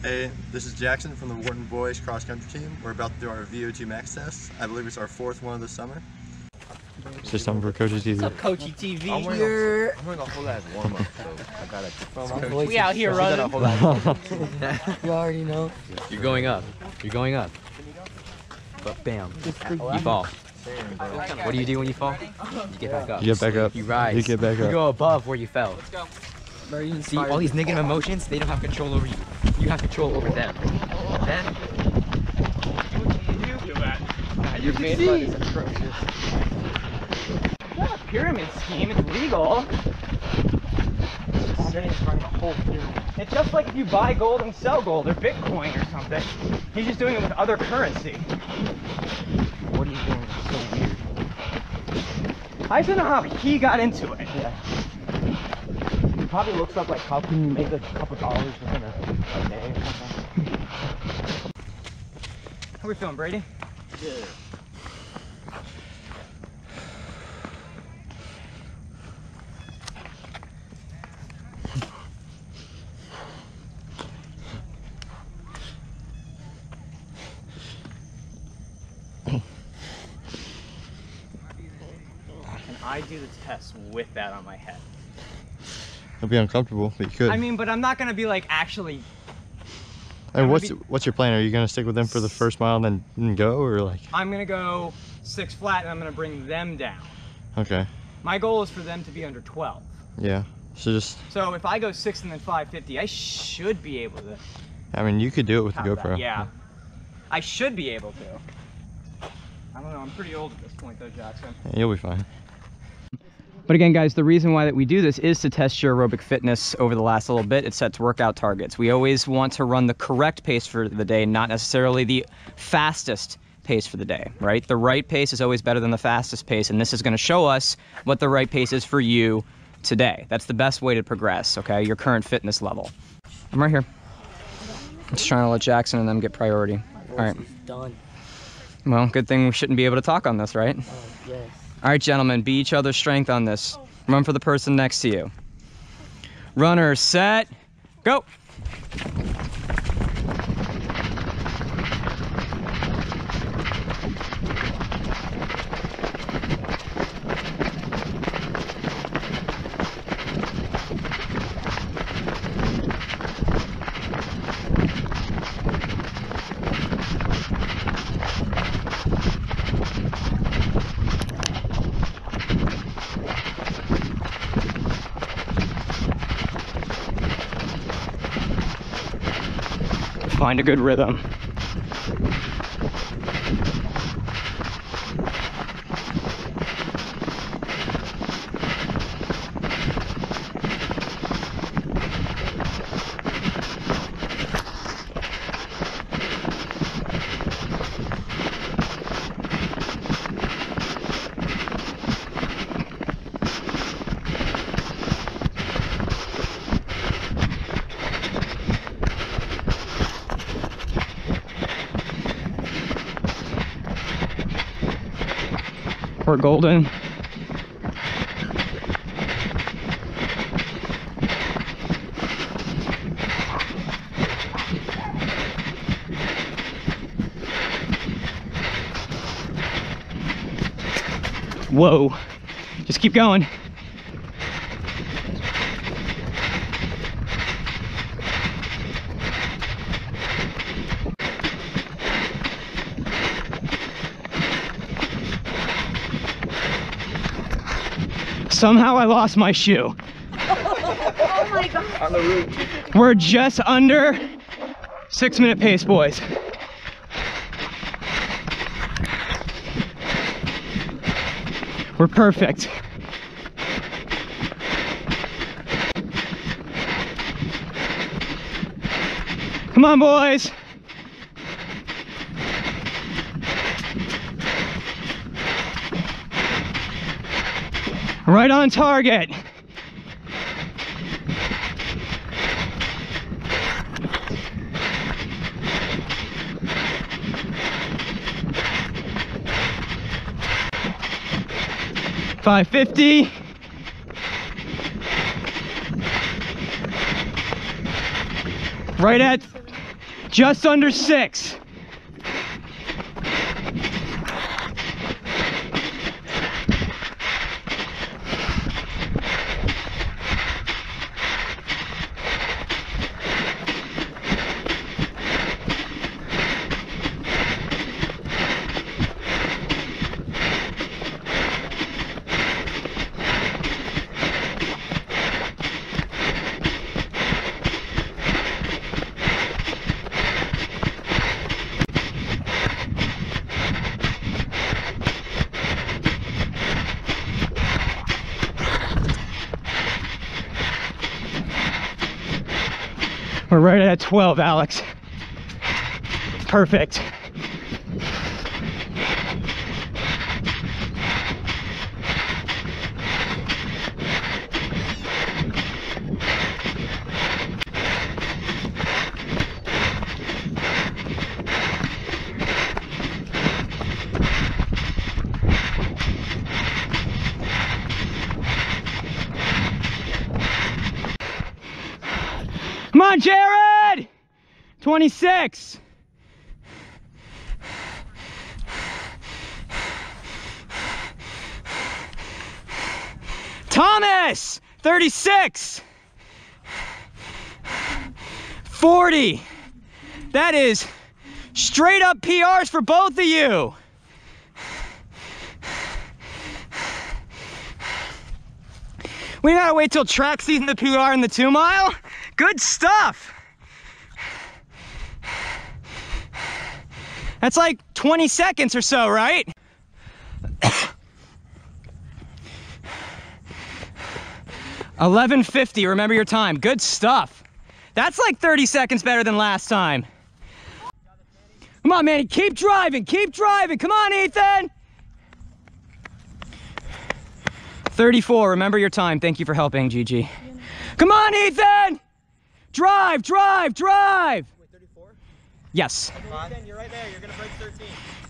Hey, this is Jackson from the Wharton Boys cross country team. We're about to do our VO2 max test. I believe it's our 4th one of the summer. It's just something for Coachy TV. What's up, Coachy TV? I'm wearing a whole ass warm up, so I gotta. We out here running. You already know. You're going up. You're going up. But bam, you fall. What do you do when you fall? You get back up. You get back up. You rise. You get back up. You go above where you fell. Let's go. See, all these negative emotions, they don't have control over you. You have control over them. Then, Your main fun is atrocious. It's not a pyramid scheme, it's legal. It's just like if you buy gold and sell gold, or Bitcoin or something. He's just doing it with other currency. what are you doing? It's so weird. I don't know how he got into it. Yeah. It probably looks up like, how can you make like a couple dollars within a day or something? How we feeling, Brady? Yeah. And I do the test with that on my head. It'll be uncomfortable, but you could. I mean, but I'm not gonna be like actually. And what's your plan? Are you gonna stick with them for the first mile and then go, or like? I'm gonna go 6 flat and I'm gonna bring them down. Okay. My goal is for them to be under 12. Yeah. So just. So if I go 6 and then 550, I should be able to. I mean, you could do it with the have GoPro. that. Yeah. I should be able to. I don't know. I'm pretty old at this point, though, Jackson. Yeah, you'll be fine. But again, guys, the reason why that we do this is to test your aerobic fitness over the last little bit. It sets workout targets. We always want to run the correct pace for the day, not necessarily the fastest pace for the day, right? The right pace is always better than the fastest pace, and this is going to show us what the right pace is for you today. That's the best way to progress, okay? Your current fitness level. I'm right here. I'm just trying to let Jackson and them get priority. All right. Done. Well, good thing we shouldn't be able to talk on this, right? Yes. All right, gentlemen, be each other's strength on this. Run for the person next to you. Runner, set, go. Find a good rhythm. Port Golden. Whoa, just keep going. Somehow I lost my shoe. Oh my god. On the route. We're just under 6-minute pace, boys. We're perfect. Come on, boys. Right on target. $550. Right at just under 6. We're right at 12, Alex. Perfect. Come on, Jared! 26. Thomas! 36. 40. That is straight up PRs for both of you. We gotta wait till track season the PR in the 2 mile. Good stuff. That's like 20 seconds or so, right? $11.50, remember your time. Good stuff. That's like 30 seconds better than last time. Come on, Manny, keep driving, keep driving. Come on, Ethan. 34, remember your time. Thank you for helping, Gigi. Come on, Ethan. Drive, drive, drive. Wait, 34? Yes. Ethan, you're right there. You're going to break 13.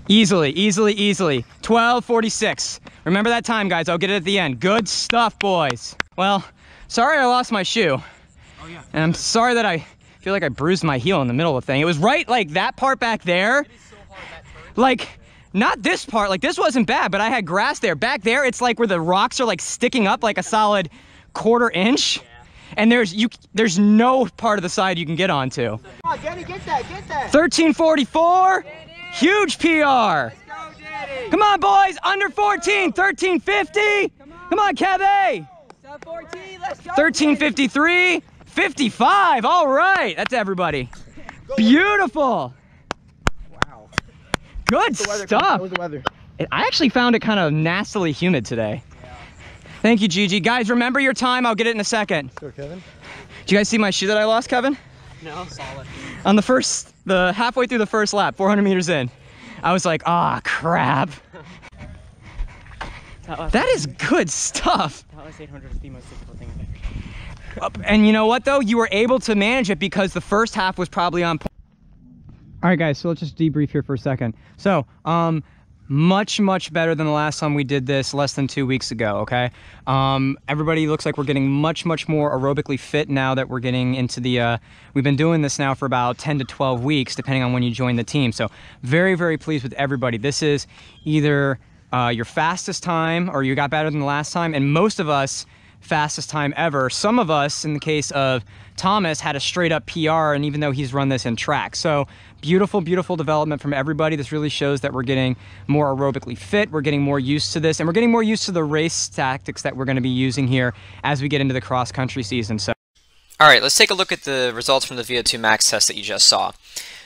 Easily, easily, easily. 12:46. Remember that time, guys. I'll get it at the end. Good stuff, boys. Well, sorry I lost my shoe. Oh, yeah. And I'm sorry that I feel like I bruised my heel in the middle of the thing. It was right, like, that part back there. It is so hard, that turn. Like, not this part. Like, this wasn't bad, but I had grass there. Back there, it's like where the rocks are, like, sticking up like a solid 1/4 inch. Yeah. And there's no part of the side you can get onto. Come on, Danny, get that, get that. 13:44, huge PR. Let's go, Danny. Come on, boys, under 14, 13:50. Come on, Kevin. 14, let's go. 13:53, 55. All right, that's everybody. Beautiful. Wow. Good stuff. How was the weather? I actually found it kind of nastily humid today. Thank you, Gigi. Guys, remember your time. I'll get it in a second. Go, Kevin. Did you guys see my shoe that I lost, Kevin? No, solid. On the halfway through the first lap, 400 meters in, I was like, ah, crap. That is good stuff. That was 800 is the most difficult thing I think. And you know what, though? You were able to manage it because the first half was probably on point. All right, guys, so let's just debrief here for a second. So, much better than the last time we did this less than 2 weeks ago, okay? Everybody looks like we're getting much more aerobically fit now that we're getting into the, we've been doing this now for about 10 to 12 weeks, depending on when you join the team. So very pleased with everybody. This is either your fastest time or you got better than the last time, and most of us, fastest time ever. Some of us, in the case of Thomas, had a straight up PR, and even though he's run this in track. So beautiful development from everybody. This really shows that we're getting more aerobically fit, we're getting more used to this, and we're getting more used to the race tactics that we're going to be using here as we get into the cross-country season. So, all right, let's take a look at the results from the VO2 max test that you just saw.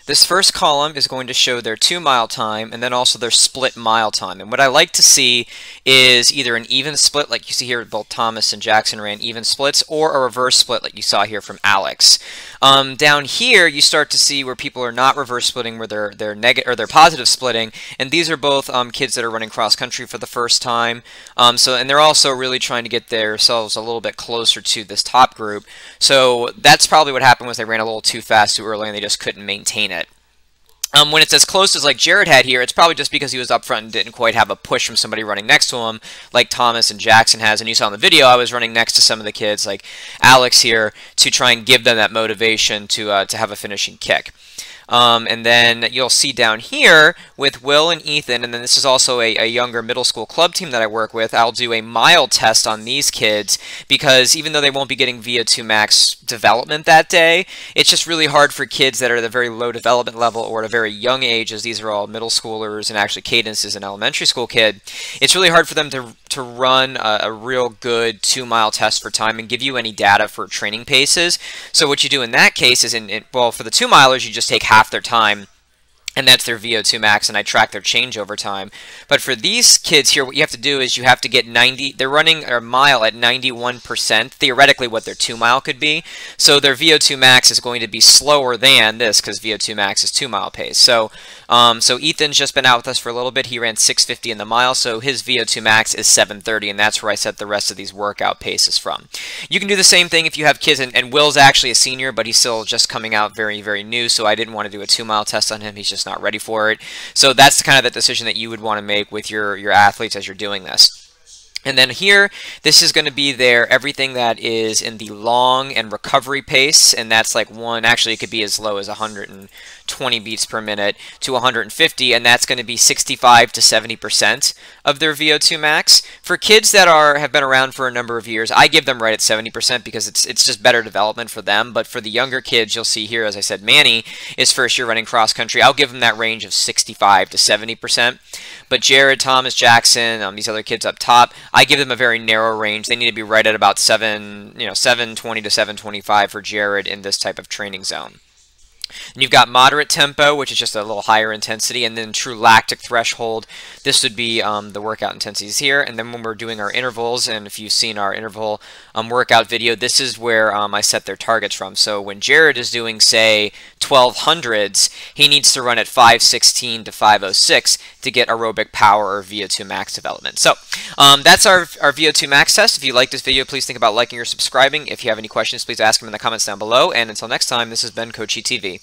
This first column is going to show their 2-mile time and then also their split mile time. And what I like to see is either an even split, like you see here, both Thomas and Jackson ran even splits, or a reverse split like you saw here from Alex. Down here, you start to see where people are not reverse splitting, where they're negative or they're positive splitting, and these are both kids that are running cross country for the first time. And they're also really trying to get themselves a little bit closer to this top group. So that's probably what happened, was they ran a little too fast too early and they just couldn't maintain it. When it's as close as like Jared had here, it's probably just because he was up front and didn't quite have a push from somebody running next to him, like Thomas and Jackson has. And you saw in the video, I was running next to some of the kids, like Alex here, to try and give them that motivation to have a finishing kick. And then you'll see down here with Will and Ethan, and then this is also a younger middle school club team that I work with, I'll do a mile test on these kids, because even though they won't be getting VO2 max development that day, it's just really hard for kids that are at a very low development level or at a very young age, as these are all middle schoolers, and actually Cadence is an elementary school kid. It's really hard for them to run a real good 2-mile test for time and give you any data for training paces. So what you do in that case is, well, for the 2-milers, you just take half their time, and that's their VO2 max, and I track their change over time. But for these kids here, what you have to do is you have to get 90, they're running a mile at 91%, theoretically what their 2-mile could be. So their VO2 max is going to be slower than this, because VO2 max is 2-mile pace. So Ethan's just been out with us for a little bit. He ran 6:50 in the mile, so his VO2 max is 7:30, and that's where I set the rest of these workout paces from. You can do the same thing if you have kids, and Will's actually a senior, but he's still just coming out very, very new, so I didn't want to do a 2-mile test on him. He's just not ready for it. So that's kind of the decision that you would want to make with your athletes as you're doing this. And then here, this is going to be everything that is in the long and recovery pace, and that's like actually it could be as low as 120 beats per minute to 150, and that's going to be 65 to 70% of their VO2 max. For kids that have been around for a number of years, I give them right at 70% because it's just better development for them. But for the younger kids, you'll see here, as I said, Manny is first year running cross country. I'll give them that range of 65 to 70%. But Jared, Thomas, Jackson, these other kids up top, I give them a very narrow range. They need to be right at about 720 to 725 for Jared in this type of training zone. And you've got moderate tempo, which is just a little higher intensity, and then true lactic threshold. This would be the workout intensities here. And then when we're doing our intervals, and if you've seen our interval workout video, this is where I set their targets from. So when Jared is doing, say, 1200s, he needs to run at 516 to 506 to get aerobic power or VO2 max development. So that's our VO2 max test. If you like this video, please think about liking or subscribing. If you have any questions, please ask them in the comments down below. And until next time, this has been Coachy TV.